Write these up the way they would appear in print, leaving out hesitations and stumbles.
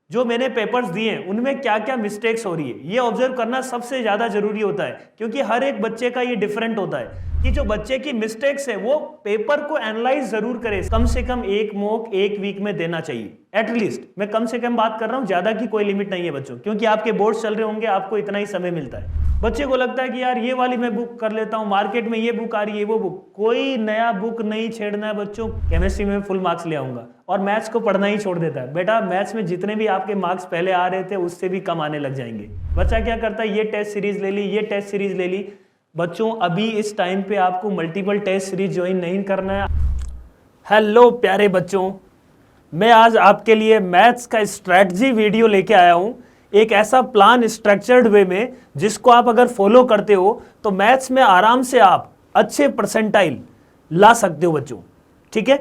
जो मैंने पेपर्स दिए हैं उनमें क्या क्या मिस्टेक्स हो रही है ये ऑब्जर्व करना सबसे ज़्यादा जरूरी होता है, क्योंकि हर एक बच्चे का ये डिफरेंट होता है कि जो बच्चे की मिस्टेक्स है वो पेपर को एनालाइज जरूर करे। कम से कम एक मॉक एक वीक में देना चाहिए एटलीस्ट। मैं कम से कम बात कर रहा हूँ, ज्यादा की कोई लिमिट नहीं है बच्चों, क्योंकि आपके बोर्ड्स चल रहे होंगे, आपको इतना ही समय मिलता है। बच्चे को लगता है कि यार ये वाली मैं बुक कर लेता हूँ, मार्केट में ये बुक आ रही है, वो बुक, कोई नया बुक नहीं छेड़ना है बच्चों। केमिस्ट्री में फुल मार्क्स ले आऊंगा और मैथ्स को पढ़ना ही छोड़ देता है। बेटा मैथ्स में जितने भी आपके मार्क्स पहले आ रहे थे उससे भी कम आने लग जाएंगे। बच्चा क्या करता है, ये टेस्ट सीरीज ले ली, ये टेस्ट सीरीज ले ली। बच्चों अभी इस टाइम पे आपको मल्टीपल टेस्ट सीरीज ज्वाइन नहीं करना है। हेलो प्यारे बच्चों, मैं आज आपके लिए मैथ्स का स्ट्रैटेजी वीडियो लेके आया हूं, एक ऐसा प्लान स्ट्रक्चर्ड वे में जिसको आप अगर फॉलो करते हो तो मैथ्स में आराम से आप अच्छे परसेंटाइल ला सकते हो बच्चों। ठीक है,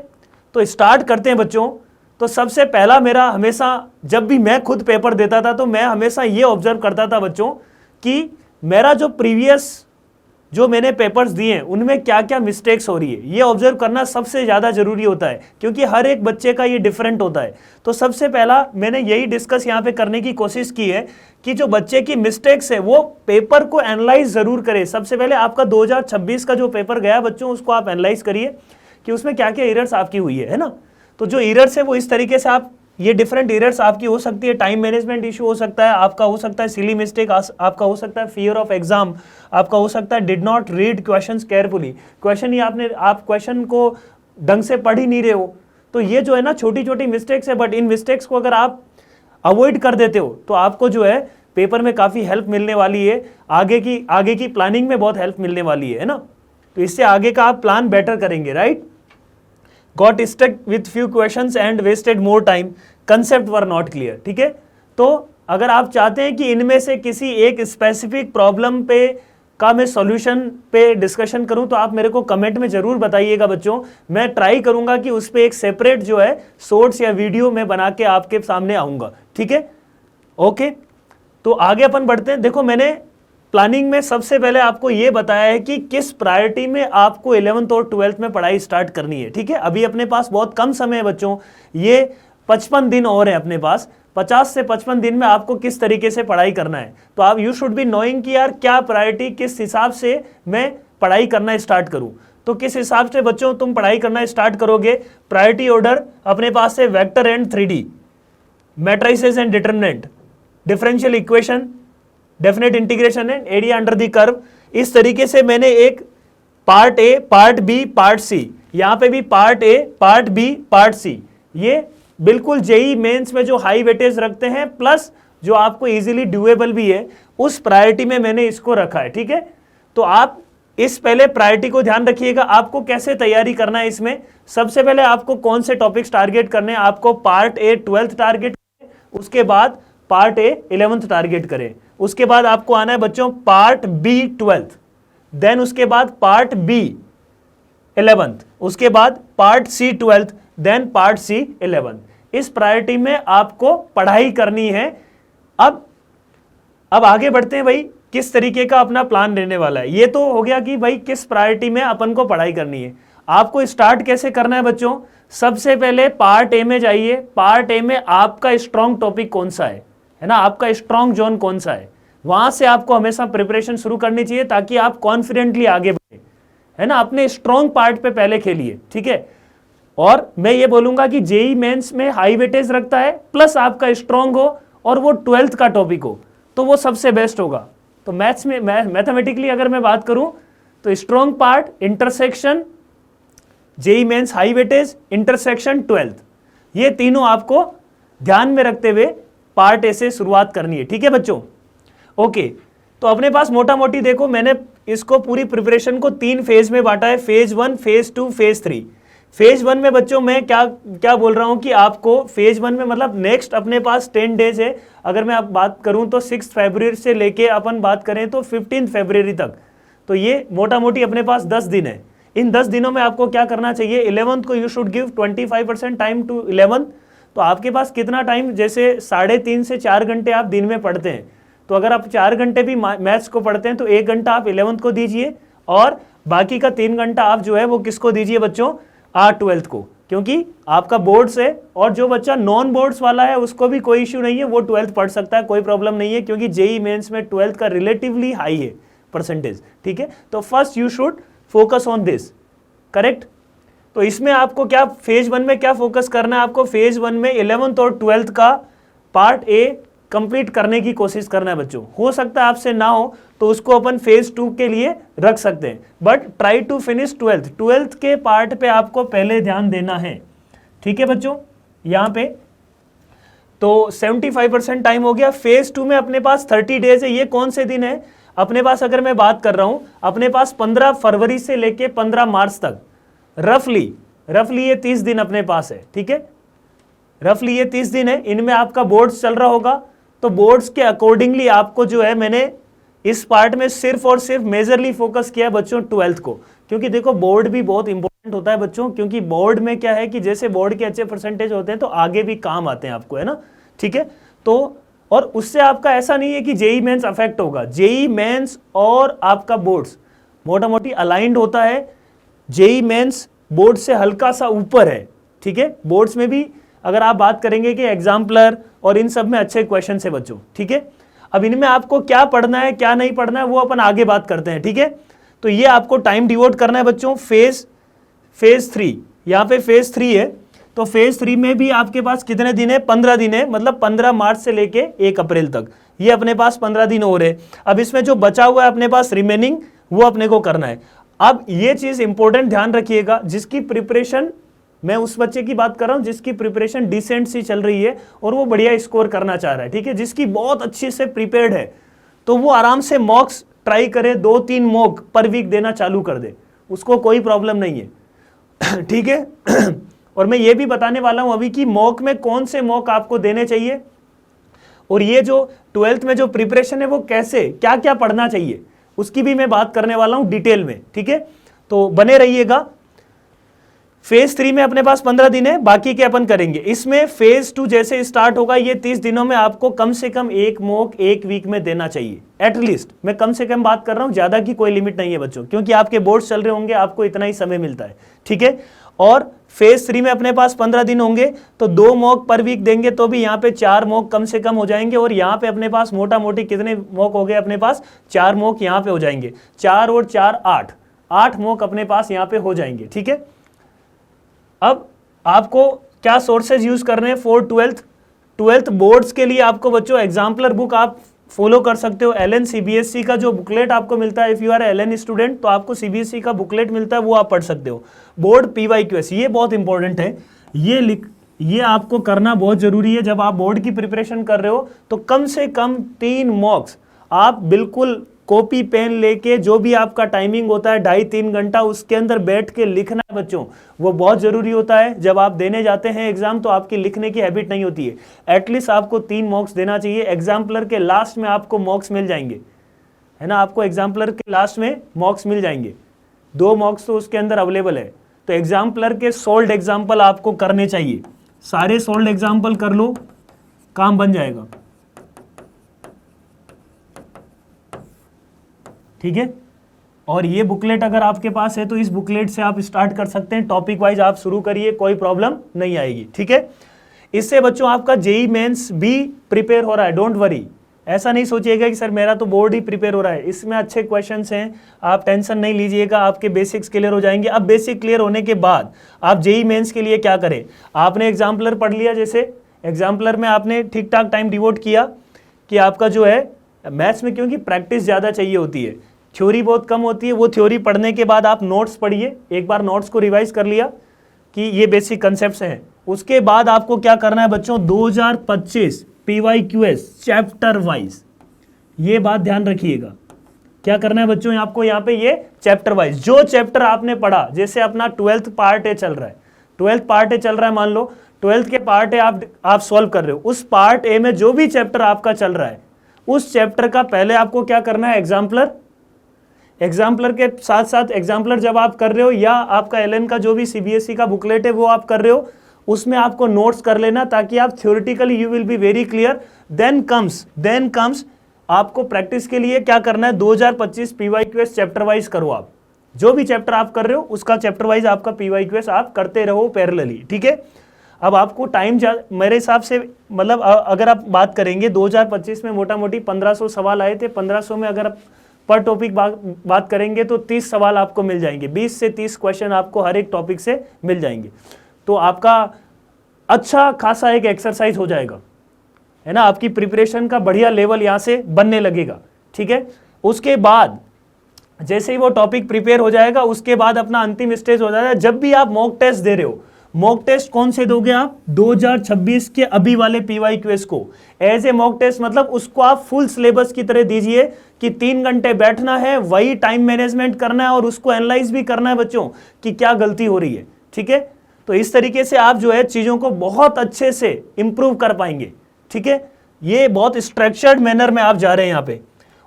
तो स्टार्ट करते हैं बच्चों। तो सबसे पहला मेरा हमेशा, जब भी मैं खुद पेपर देता था तो मैं हमेशा ये ऑब्जर्व करता था बच्चों कि मेरा जो प्रीवियस जो मैंने पेपर्स दिए हैं उनमें क्या क्या मिस्टेक्स हो रही है ये ऑब्जर्व करना सबसे ज़्यादा जरूरी होता है, क्योंकि हर एक बच्चे का ये डिफरेंट होता है। तो सबसे पहला मैंने यही डिस्कस यहाँ पे करने की कोशिश की है कि जो बच्चे की मिस्टेक्स है वो पेपर को एनालाइज जरूर करे। सबसे पहले आपका 2026 का जो पेपर गया बच्चों उसको आप एनालाइज करिए कि उसमें क्या क्या एरर्स आपकी हुई है ना। तो जो एरर्स है वो इस तरीके से आप, ये डिफरेंट एरर्स आपकी हो सकती है, टाइम मैनेजमेंट इशू हो सकता है आपका, हो सकता है सिली मिस्टेक आपका हो सकता है, फियर ऑफ एग्जाम आपका हो सकता है, did not read questions carefully, question ही आप क्वेश्चन को ढंग से पढ़ ही नहीं रहे हो। तो ये जो है ना छोटी छोटी मिस्टेक्स है, बट इन मिस्टेक्स को अगर आप अवॉइड कर देते हो तो आपको जो है पेपर में काफ़ी हेल्प मिलने वाली है, आगे की प्लानिंग में बहुत हेल्प मिलने वाली है ना। तो इससे आगे का आप प्लान बेटर करेंगे, right. Got stuck with few questions and wasted more time. Concept were not clear. ठीक है, तो अगर आप चाहते हैं कि इनमें से किसी एक स्पेसिफिक प्रॉब्लम पे का मैं सॉल्यूशन पे डिस्कशन करूं तो आप मेरे को कमेंट में जरूर बताइएगा बच्चों। मैं ट्राई करूंगा कि उस पे एक सेपरेट जो है शॉर्ट्स या वीडियो में बना के आपके सामने आऊंगा। ठीक है, ओके, तो आगे अपन बढ़ते हैं। देखो मैंने प्लानिंग में सबसे पहले आपको यह बताया है कि किस प्रायोरिटी में आपको 11th और 12th में पढ़ाई स्टार्ट करनी है। ठीक है, अभी अपने पास बहुत कम समय है बच्चों, ये 55 दिन और है अपने पास। 50 से 55 दिन में आपको किस तरीके से पढ़ाई करना है, तो आप यू शुड बी नोइंग कि यार क्या प्रायोरिटी, किस हिसाब से मैं पढ़ाई करना स्टार्ट करूं। तो किस हिसाब से बच्चों तुम पढ़ाई करना स्टार्ट करोगे। प्रायोरिटी ऑर्डर अपने पास है vector and 3D, matrices and determinant, differential equation, definite integration and area under the curve. इस तरीके से मैंने एक part A, part B, part C, यहां पे भी part A, part B, part C, ये बिल्कुल जेई मेंस में जो हाई वेटेज रखते हैं प्लस जो आपको इजीली ड्यूएबल भी है उस प्रायोरिटी में मैंने इसको रखा है। ठीक है, तो आप इस पहले प्रायोरिटी को ध्यान रखिएगा। आपको कैसे तैयारी करना है इसमें, सबसे पहले आपको कौन से टॉपिक्स टारगेट करने हैं। आपको पार्ट ए 12th टारगेट करें, उसके बाद पार्ट ए 11th टारगेट करें, उसके बाद आपको आना है बच्चों पार्ट बी 12th, देन उसके बाद पार्ट बी 11th, उसके बाद part C 12th, then part C 11th। इस प्रायोरिटी में आपको पढ़ाई करनी है। अब आगे बढ़ते हैं भाई, किस तरीके का अपना प्लान रहने वाला है। ये तो हो गया कि भाई किस प्रायोरिटी में अपन को पढ़ाई करनी है। आपको स्टार्ट कैसे करना है बच्चों, सबसे पहले पार्ट ए में जाइए। पार्ट ए में आपका स्ट्रॉन्ग टॉपिक कौन सा है ना, आपका स्ट्रॉन्ग जोन कौन सा है, वहां से आपको हमेशा प्रिपरेशन शुरू करनी चाहिए ताकि आप कॉन्फिडेंटली आगे बढ़े, है ना। अपने स्ट्रॉन्ग पार्ट पे पहले खेलिए। ठीक है, और मैं ये बोलूंगा कि जेई मेंस में हाई वेटेज रखता है प्लस आपका स्ट्रॉन्ग हो और वो 12th का टॉपिक हो तो वो सबसे बेस्ट होगा। तो मैथ्स में मैथमेटिकली अगर मैं बात करूं तो strong part, intersection, JEE Mains high weightage, intersection, 12th, ये तीनों आपको ध्यान में रखते हुए पार्ट ए से शुरुआत करनी है। ठीक है बच्चों, ओके। तो अपने पास मोटा मोटी देखो मैंने इसको पूरी प्रिपरेशन को 3 फेज में बांटा है, फेज 1, फेज 2, फेज 3। फेज 1 में बच्चों मैं क्या बोल रहा हूं कि आपको फेज 1 में मतलब नेक्स्ट अपने पास 10 डेज है। अगर मैं आप बात करूं तो 6 फरवरी से लेके अपन बात करें तो 15 फरवरी तक, तो ये मोटा मोटी अपने पास 10 दिन है। इन 10 दिनों में आपको क्या करना चाहिए, 11th को you should give 25% time to 11th। तो आपके पास कितना टाइम, जैसे 3.5 से 4 घंटे आप दिन में पढ़ते हैं, तो अगर आप 4 घंटे भी मैथ्स को पढ़ते हैं तो 1 घंटा आप 11th को दीजिए और बाकी का 3 घंटा आप जो है वो किसको दीजिए बच्चों, 12th को। क्योंकि आपका बोर्ड्स है, और जो बच्चा नॉन बोर्ड्स वाला है उसको भी कोई इश्यू नहीं है, वो 12th पढ़ सकता है, कोई प्रॉब्लम नहीं है, क्योंकि जेई मेंस में 12th का रिलेटिवली हाई है परसेंटेज, ठीक है। तो first you should focus on this, correct. तो इसमें आपको क्या फेज 1 में क्या फोकस करना है, आपको फेज 1 में 11th और 12th का पार्ट ए कंप्लीट करने की कोशिश करना है बच्चों। हो सकता है आपसे ना हो तो उसको अपन फेज 2 के लिए रख सकते हैं, but try to finish 12th के पार्ट पे आपको पहले ध्यान देना है, ठीक है बच्चों। यहाँ पे तो 75% टाइम हो गया। फेज 2 में अपने पास 30 डेज है। ये कौन से दिन है अपने पास, अगर मैं बात कर रहा हूं अपने पास 15 फरवरी से लेके 15 मार्च तक रफली ये 30 दिन अपने पास है, ठीक है। रफली ये 30 दिन है, इनमें आपका बोर्ड्स चल रहा होगा, तो बोर्ड्स के अकॉर्डिंगली आपको जो है मैंने इस पार्ट में सिर्फ और सिर्फ मेजरली फोकस किया बच्चों 12th को, क्योंकि देखो बोर्ड भी बहुत इंपॉर्टेंट होता है बच्चों, क्योंकि बोर्ड में क्या है कि जैसे बोर्ड के अच्छे परसेंटेज होते हैं तो आगे भी काम आते हैं आपको, है ना, ठीक है। तो और उससे आपका ऐसा नहीं है कि जेई मेंस अफेक्ट होगा, जेई मेंस और आपका बोर्ड्स मोटा मोटी अलाइंड होता है। जेई मेंस बोर्ड से हल्का सा ऊपर है, ठीक है। बोर्ड्स में भी अगर आप बात करेंगे कि एग्जाम्पलर और इन सब में अच्छे क्वेश्चन है बच्चों, ठीक है। अब इनमें आपको क्या पढ़ना है क्या नहीं पढ़ना है वो अपन आगे बात करते हैं, ठीक है। तो ये आपको टाइम डिवोट करना है बच्चों। फेज 3, यहाँ पे फेज 3 है, तो फेज 3 में भी आपके पास कितने दिन है, 15 दिन है, मतलब 15 मार्च से लेके 1 अप्रैल तक, ये अपने पास 15 दिन हो रहे। अब इसमें जो बचा हुआ है अपने पास रिमेनिंग, वो अपने को करना है। अब ये चीज इंपॉर्टेंट ध्यान रखिएगा, जिसकी प्रिपरेशन, मैं उस बच्चे की बात कर रहा हूं जिसकी प्रिपरेशन डिसेंट सी चल रही है और वो बढ़िया स्कोर करना चाह रहा है, ठीक है। जिसकी बहुत अच्छी से प्रिपेयर्ड है तो वो आराम से मॉक्स ट्राई करे, 2-3 मॉक पर वीक देना चालू कर दे, उसको कोई प्रॉब्लम नहीं है ठीक है और मैं ये भी बताने वाला हूं अभी कि मॉक में कौन से मॉक आपको देने चाहिए, और ये जो 12th में जो प्रिपरेशन है वो कैसे क्या क्या पढ़ना चाहिए उसकी भी मैं बात करने वाला हूं डिटेल में, ठीक है। तो बने रहिएगा। फेज 3 में अपने पास 15 दिन है, बाकी के अपन करेंगे। इसमें फेज 2 जैसे स्टार्ट होगा, ये 30 दिनों में आपको कम से कम 1 मॉक 1 वीक में देना चाहिए एटलीस्ट। मैं कम से कम बात कर रहा हूं, ज्यादा की कोई लिमिट नहीं है बच्चों, क्योंकि आपके बोर्ड्स चल रहे होंगे, आपको इतना ही समय मिलता है, ठीक है। और फेज 3 में अपने पास 15 दिन होंगे, तो 2 मॉक पर वीक देंगे तो भी यहाँ पे 4 मॉक कम से कम हो जाएंगे, और यहाँ पे अपने पास मोटा मोटी कितने मॉक हो गए अपने पास, 4 मॉक यहाँ पे हो जाएंगे, 4 और 4 8 मॉक अपने पास यहाँ पे हो जाएंगे, ठीक है। अब आपको क्या सोर्सेज यूज करने हैं फॉर 12th बोर्ड्स के लिए, आपको बच्चों एग्जाम्पलर बुक आप फॉलो कर सकते हो। एलएन सीबीएसई का जो बुकलेट आपको मिलता है, if you are LN student तो आपको सीबीएसई का बुकलेट मिलता है, वो आप पढ़ सकते हो। बोर्ड पीवाईक्यूएस ये बहुत इंपॉर्टेंट है, ये आपको करना बहुत जरूरी है। जब आप बोर्ड की प्रिपरेशन कर रहे हो तो कम से कम 3 मॉक्स आप बिल्कुल कॉपी पेन लेके, जो भी आपका टाइमिंग होता है 2.5-3 घंटा, उसके अंदर बैठ के लिखना है बच्चों, वो बहुत जरूरी होता है। जब आप देने जाते हैं एग्जाम तो आपकी लिखने की हैबिट नहीं होती है, एटलीस्ट आपको 3 मॉक्स देना चाहिए। एग्जाम्पलर के लास्ट में आपको मॉक्स मिल जाएंगे, है ना, आपको एग्जाम्पलर के लास्ट में मॉक्स मिल जाएंगे, 2 मॉक्स तो उसके अंदर अवेलेबल है। तो एग्जाम्पलर के सोल्ड एग्जाम्पल आपको करने चाहिए, सारे सोल्ड एग्जाम्पल कर लो, काम बन जाएगा, ठीक है। और ये बुकलेट अगर आपके पास है तो इस बुकलेट से आप स्टार्ट कर सकते हैं, टॉपिक वाइज आप शुरू करिए, कोई प्रॉब्लम नहीं आएगी, ठीक है। इससे बच्चों आपका जेई मेंस भी प्रिपेयर हो रहा है, डोंट वरी। ऐसा नहीं सोचिएगा कि सर मेरा तो बोर्ड ही प्रिपेयर हो रहा है, इसमें अच्छे क्वेश्चंस हैं, आप टेंशन नहीं लीजिएगा, आपके बेसिक्स क्लियर हो जाएंगे। अब बेसिक क्लियर होने के बाद आप जेई मेंस के लिए क्या करें, आपने एग्जाम्पलर पढ़ लिया, जैसे एग्जाम्पलर में आपने ठीक ठाक टाइम डिवोट किया कि आपका जो है मैथ्स में, क्योंकि प्रैक्टिस ज़्यादा चाहिए होती है, थ्योरी बहुत कम होती है, वो थ्योरी पढ़ने के बाद आप नोट्स पढ़िए, एक बार नोट्स को रिवाइज कर लिया कि ये बेसिक कंसेप्ट्स हैं। उसके बाद आपको क्या करना है बच्चों, 2025 पीवाईक्यूएस चैप्टर वाइज, ये बात ध्यान रखिएगा, क्या करना है बच्चों आपको यहाँ पे, ये चैप्टर वाइज जो चैप्टर आपने पढ़ा, जैसे अपना 12th पार्ट ए चल रहा है, 12th पार्ट ए चल रहा है, मान लो 12th के पार्ट ए आप सॉल्व कर रहे हो, उस पार्ट ए में जो भी चैप्टर आपका चल रहा है, उस चैप्टर का पहले आपको क्या करना है, एग्जाम्पलर के साथ साथ एग्जाम्पलर जब आप कर रहे हो, या आपका एलएन का जो भी सीबीएसई का बुकलेट है वो आप कर रहे हो, उसमें आपको नोट्स कर लेना, ताकि आप theoretically you will be very clear. Then comes आपको प्रैक्टिस के लिए क्या करना है, 2025 पीवाईक्यूएस चैप्टर वाइज करो आप, जो भी चैप्टर आप कर रहे हो उसका चैप्टर वाइज आपका PYQS आप करते रहो पैरेलली, ठीक है। अब आपको टाइम मेरे हिसाब से मतलब अगर आप बात करेंगे 2025 में मोटा मोटी 1500 सवाल आए थे। 1500 में अगर आप पर टॉपिक बात करेंगे तो 30 सवाल आपको मिल जाएंगे, 20 से 30 क्वेश्चन आपको हर एक टॉपिक से मिल जाएंगे। तो आपका अच्छा खासा एक एक्सरसाइज हो जाएगा, है ना, आपकी प्रिपरेशन का बढ़िया लेवल यहाँ से बनने लगेगा, ठीक है। उसके बाद जैसे ही वो टॉपिक प्रिपेयर हो जाएगा उसके बाद अपना अंतिम स्टेज हो जाएगा, जब भी आप मॉक टेस्ट दे रहे हो, मॉक टेस्ट कौन से दोगे आप, 2026 के अभी वाले PYQS को एज ए मॉक टेस्ट, मतलब उसको आप फुल सिलेबस की तरह दीजिए कि 3 घंटे बैठना है, वही टाइम मैनेजमेंट करना है और उसको एनालाइज भी करना है बच्चों कि क्या गलती हो रही है, ठीक है। तो इस तरीके से आप जो है चीजों को बहुत अच्छे से इंप्रूव कर पाएंगे, ठीक है। ये बहुत स्ट्रक्चर्ड मैनर में आप जा रहे हैं यहाँ पे।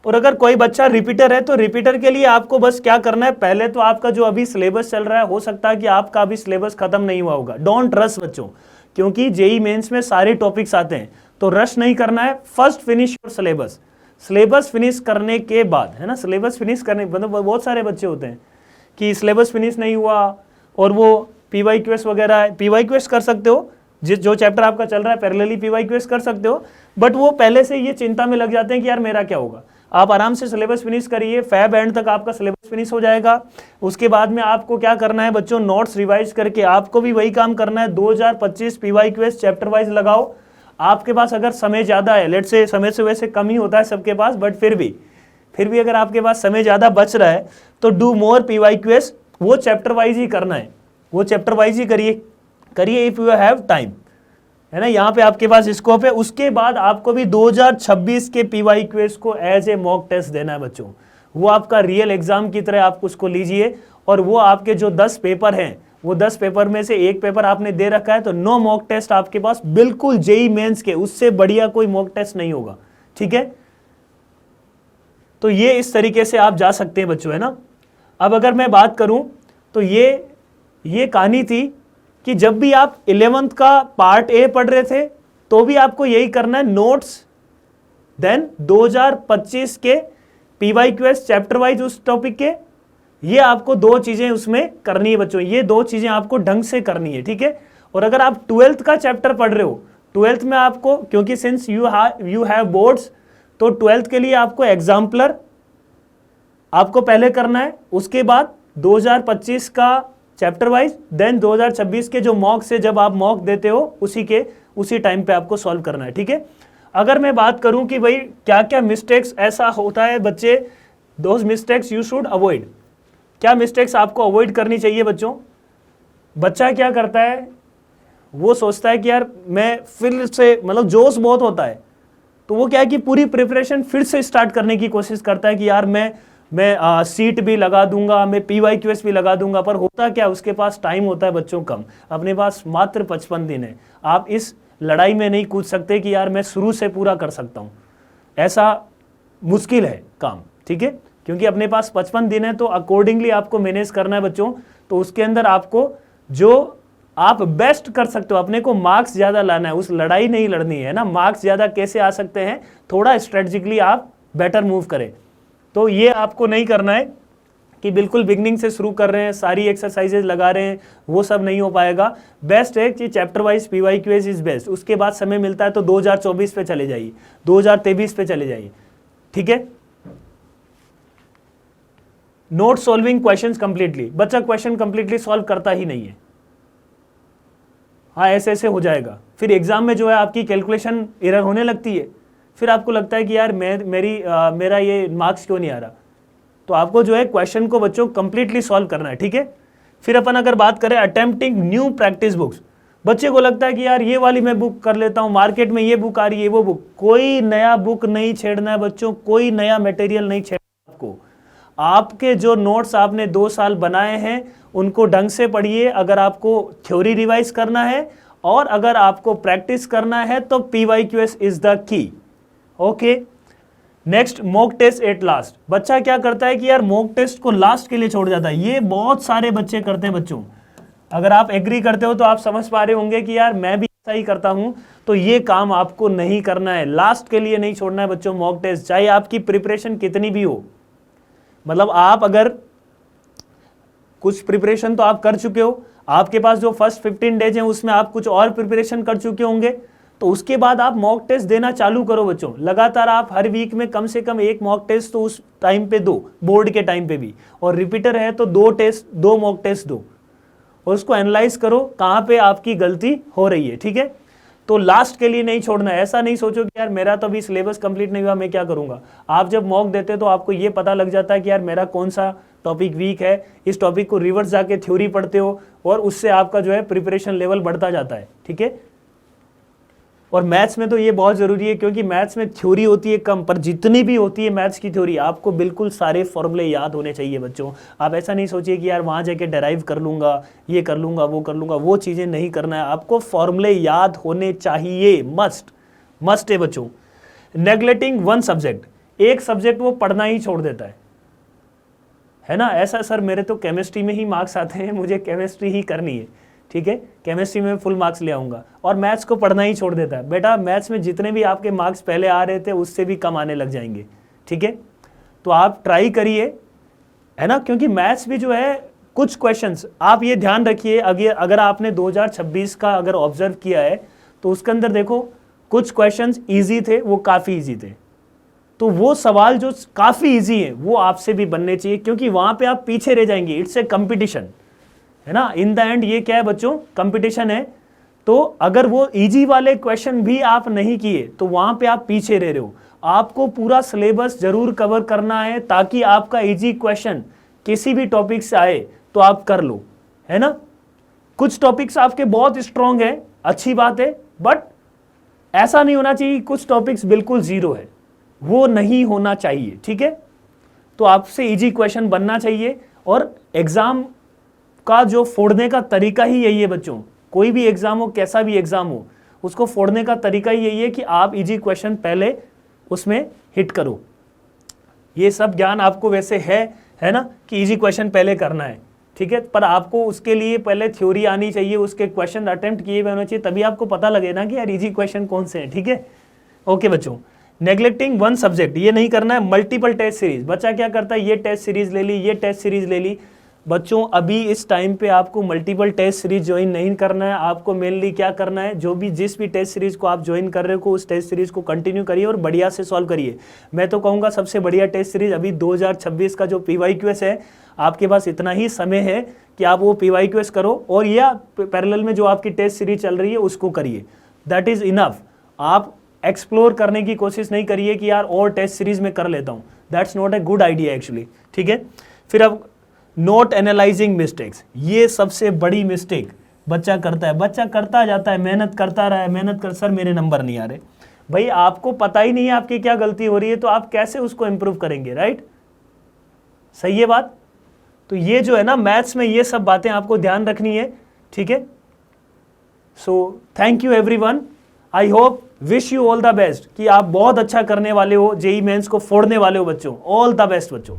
और अगर कोई बच्चा रिपीटर है तो रिपीटर के लिए आपको बस क्या करना है, पहले तो आपका जो अभी सिलेबस चल रहा है, हो सकता है कि आपका अभी सिलेबस खत्म नहीं हुआ होगा, डोंट रश बच्चों, क्योंकि जेई मेंस में सारे टॉपिक्स आते हैं, तो रश नहीं करना है। First finish your syllabus, syllabus finish करने के बाद, है ना, सिलेबस फिनिश करने, मतलब बहुत सारे बच्चे होते हैं कि सिलेबस फिनिश नहीं हुआ और वो PYQS वगैरह है, PYQS कर सकते हो, जो चैप्टर आपका चल रहा है पैरेलली PYQS कर सकते हो, बट वो पहले से ये चिंता में लग जाते हैं कि यार मेरा क्या होगा। आप आराम से सिलेबस फिनिश करिए, फैब एंड तक आपका सिलेबस फिनिश हो जाएगा। उसके बाद में आपको क्या करना है बच्चों, नोट्स रिवाइज करके आपको भी वही काम करना है, 2025 PYQS चैप्टर वाइज लगाओ। आपके पास अगर समय ज़्यादा है, लेट से समय से वैसे कम ही होता है सबके पास, बट फिर भी अगर आपके पास समय ज़्यादा बच रहा है तो डू मोर PYQS, वो चैप्टर वाइज ही करना है, वो चैप्टर वाइज ही करिए इफ़ यू हैव टाइम, है ना, यहाँ पे आपके पास स्कोप है। उसके बाद आपको भी 2026 के PYQS को एज ए मॉक टेस्ट देना है बच्चों, वो आपका रियल एग्जाम की तरह आप उसको लीजिए। और वो आपके जो 10 पेपर हैं, वो 10 पेपर में से एक पेपर आपने दे रखा है, तो नो मॉक टेस्ट आपके पास, बिल्कुल जेई मेंस के उससे बढ़िया कोई मॉक टेस्ट नहीं होगा, ठीक है। तो ये इस तरीके से आप जा सकते हैं बच्चों, है ना। अब अगर मैं बात करूं तो ये कहानी थी कि जब भी आप 11th का पार्ट ए पढ़ रहे थे तो भी आपको यही करना है, नोट्स, देन 2025 के PYQS चैप्टर वाइज उस टॉपिक के, ये आपको 2 चीजें उसमें करनी है बच्चों, ये 2 चीजें आपको ढंग से करनी है, ठीक है। और अगर आप 12th का चैप्टर पढ़ रहे हो, 12th में आपको, क्योंकि सिंस यू हैव बोर्ड्स, तो 12th के लिए आपको एग्जाम्पलर आपको पहले करना है, उसके बाद 2025 का चैप्टर वाइज, देन 2026 के जो मॉक से जब आप मॉक देते हो उसी टाइम पे आपको सॉल्व करना है, ठीक है। अगर मैं बात करूं कि भाई क्या क्या मिस्टेक्स ऐसा होता है बच्चे, those mistakes you should avoid, क्या मिस्टेक्स आपको अवॉइड करनी चाहिए बच्चों। बच्चा क्या करता है, वो सोचता है कि यार मैं फिर से, मतलब जोश बहुत होता है, तो वो क्या है कि पूरी प्रिपरेशन फिर से स्टार्ट करने की कोशिश करता है कि यार मैं सीट भी लगा दूंगा, मैं PYQS भी लगा दूंगा, पर होता क्या, उसके पास टाइम होता है बच्चों कम, अपने पास मात्र 55 दिन है। आप इस लड़ाई में नहीं कूद सकते कि यार मैं शुरू से पूरा कर सकता हूँ, ऐसा मुश्किल है काम, ठीक है, क्योंकि अपने पास 55 दिन है, तो अकॉर्डिंगली आपको मैनेज करना है बच्चों। तो उसके अंदर आपको जो आप बेस्ट कर सकते हो, अपने को मार्क्स ज़्यादा लाना है, उस लड़ाई नहीं लड़नी है ना। मार्क्स ज़्यादा कैसे आ सकते हैं, थोड़ा स्ट्रेटजिकली आप बेटर मूव करें। तो ये आपको नहीं करना है कि बिल्कुल बिगनिंग से शुरू कर रहे हैं, सारी एक्सरसाइजेज लगा रहे हैं, वो सब नहीं हो पाएगा। बेस्ट है कि chapter wise PYQS is best. उसके बाद समय मिलता है तो 2024 पे चले जाइए, 2023 पे चले जाइए, ठीक है। नोट सॉल्विंग क्वेश्चंस कंप्लीटली, बच्चा क्वेश्चन कंप्लीटली सॉल्व करता ही नहीं है, हाँ ऐसे हो जाएगा, फिर एग्जाम में जो है आपकी कैलकुलेशन एरर होने लगती है, फिर आपको लगता है कि यार मेरा ये मार्क्स क्यों नहीं आ रहा। तो आपको जो है क्वेश्चन को बच्चों कंप्लीटली सॉल्व करना है, ठीक है। फिर अपन अगर बात करें अटेम्प्टिंग न्यू प्रैक्टिस बुक्स, बच्चे को लगता है कि यार ये वाली मैं बुक कर लेता हूँ, मार्केट में ये बुक आ रही है, वो बुक, कोई नया बुक नहीं छेड़ना है बच्चों, कोई नया मटेरियल नहीं छेड़ना आपको। आपके जो नोट्स आपने 2 साल बनाए हैं उनको ढंग से पढ़िए, अगर आपको थ्योरी रिवाइज करना है और अगर आपको प्रैक्टिस करना है तो PYQS is the key, okay. Next, mock test at last. बच्चा क्या करता है कि यार मॉक टेस्ट को लास्ट के लिए छोड़ जाता है, ये बहुत सारे बच्चे करते हैं बच्चों। अगर आप एग्री करते हो तो आप समझ पा रहे होंगे कि यार मैं भी ऐसा ही करता हूं, तो ये काम आपको नहीं करना है, लास्ट के लिए नहीं छोड़ना है बच्चों मॉक टेस्ट, चाहे आपकी प्रिपरेशन कितनी भी हो। मतलब आप अगर कुछ प्रिपरेशन तो आप कर चुके हो, आपके पास जो फर्स्ट 15 डेज हैं उसमें आप कुछ और प्रिपरेशन कर चुके होंगे, तो उसके बाद आप मॉक टेस्ट देना चालू करो बच्चों। लगातार आप हर वीक में कम से कम एक मॉक टेस्ट तो उस टाइम पे दो, बोर्ड के टाइम पे भी, और रिपीटर है तो 2 मॉक टेस्ट दो, और उसको एनालाइज करो कहाँ पे आपकी गलती हो रही है, ठीक है। तो लास्ट के लिए नहीं छोड़ना है, ऐसा नहीं सोचो कि यार मेरा तो अभी सिलेबस कंप्लीट नहीं हुआ, मैं क्या करूंगा। आप जब मॉक देते तो आपको ये पता लग जाता है कि यार मेरा कौन सा टॉपिक वीक है, इस टॉपिक को रिवर्स जाके थ्योरी पढ़ते हो, और उससे आपका जो है प्रिपरेशन लेवल बढ़ता जाता है, ठीक है। और मैथ्स में तो ये बहुत ज़रूरी है, क्योंकि मैथ्स में थ्योरी होती है कम, पर जितनी भी होती है मैथ्स की थ्योरी, आपको बिल्कुल सारे फॉर्मूले याद होने चाहिए बच्चों। आप ऐसा नहीं सोचिए कि यार वहाँ जाके डेराइव कर लूँगा, ये कर लूँगा, वो कर लूँगा, वो चीज़ें नहीं करना है, आपको फॉर्मूले याद होने चाहिए, मस्ट है बच्चों। नेग्लेक्टिंग वन सब्जेक्ट, एक सब्जेक्ट वो पढ़ना ही छोड़ देता है ना। ऐसा सर मेरे तो केमिस्ट्री में ही मार्क्स आते हैं, मुझे केमिस्ट्री ही करनी है, ठीक है, केमिस्ट्री में फुल मार्क्स ले आऊँगा, और मैथ्स को पढ़ना ही छोड़ देता है। बेटा मैथ्स में जितने भी आपके मार्क्स पहले आ रहे थे उससे भी कम आने लग जाएंगे, ठीक है। तो आप ट्राई करिए, है ना, क्योंकि मैथ्स भी जो है कुछ क्वेश्चंस आप ये ध्यान रखिए, अगर आपने 2026 का अगर ऑब्जर्व किया है तो उसके अंदर देखो कुछ क्वेश्चंस ईजी थे, वो काफ़ी ईजी थे, तो वो सवाल जो काफ़ी ईजी है वो आपसे भी बनने चाहिए, क्योंकि वहाँ पे आप पीछे रह जाएंगे। इट्स ए कंपटीशन, है ना, इन द एंड ये क्या है बच्चों, कंपटीशन है। तो अगर वो इजी वाले क्वेश्चन भी आप नहीं किए तो वहां पे आप पीछे रह रहे हो। आपको पूरा सिलेबस जरूर कवर करना है, ताकि आपका इजी क्वेश्चन किसी भी टॉपिक से आए तो आप कर लो, है ना। कुछ टॉपिक्स आपके बहुत स्ट्रांग है, अच्छी बात है, बट ऐसा नहीं होना चाहिए कुछ टॉपिक्स बिल्कुल जीरो है, वो नहीं होना चाहिए, ठीक है। तो आपसे इजी क्वेश्चन बनना चाहिए, और एग्जाम का जो फोड़ने का तरीका ही यही है बच्चों। कोई भी एग्जाम हो, कैसा भी एग्जाम हो, उसको फोड़ने का तरीका ही यही है कि आप इजी क्वेश्चन पहले उसमें हिट करो। ये सब ज्ञान आपको वैसे है ना, कि इजी क्वेश्चन पहले करना है, ठीक है, पर आपको उसके लिए पहले थ्योरी आनी चाहिए, उसके क्वेश्चन अटेम्प्ट किए हुए होने चाहिए, तभी आपको पता लगे ना कि यार इजी क्वेश्चन कौन से हैं, ठीक है। ओके बच्चों, नेग्लेक्टिंग वन सब्जेक्ट ये नहीं करना है। मल्टीपल टेस्ट सीरीज, बच्चा क्या करता है, ये टेस्ट सीरीज ले ली, ये टेस्ट सीरीज ले ली। बच्चों अभी इस टाइम पे आपको मल्टीपल टेस्ट सीरीज ज्वाइन नहीं करना है, आपको मेनली क्या करना है, जिस भी टेस्ट सीरीज को आप ज्वाइन कर रहे हो उस टेस्ट सीरीज को कंटिन्यू करिए और बढ़िया से सॉल्व करिए। मैं तो कहूँगा सबसे बढ़िया टेस्ट सीरीज अभी 2026 का जो PYQS है, आपके पास इतना ही समय है कि आप वो PYQS करो, और या पैरेलल में जो आपकी टेस्ट सीरीज चल रही है उसको करिए, दैट इज इनफ। आप एक्सप्लोर करने की कोशिश नहीं करिए कि यार और टेस्ट सीरीज में कर लेता हूँ, that's not a good idea actually, ठीक है। फिर अब नोट एनालाइजिंग मिस्टेक्स, ये सबसे बड़ी मिस्टेक बच्चा करता है। बच्चा करता जाता है, मेहनत करता रहा है, मेहनत कर, सर मेरे नंबर नहीं आ रहे। भाई आपको पता ही नहीं है आपकी क्या गलती हो रही है, तो आप कैसे उसको इंप्रूव करेंगे, राइट, सही है बात। तो ये जो है ना मैथ्स में ये सब बातें आपको ध्यान रखनी है, ठीक है। So thank you everyone, I hope, wish you all the best, कि आप बहुत अच्छा करने वाले हो, जेईई मेंस को फोड़ने वाले हो बच्चों। ऑल द बेस्ट बच्चों।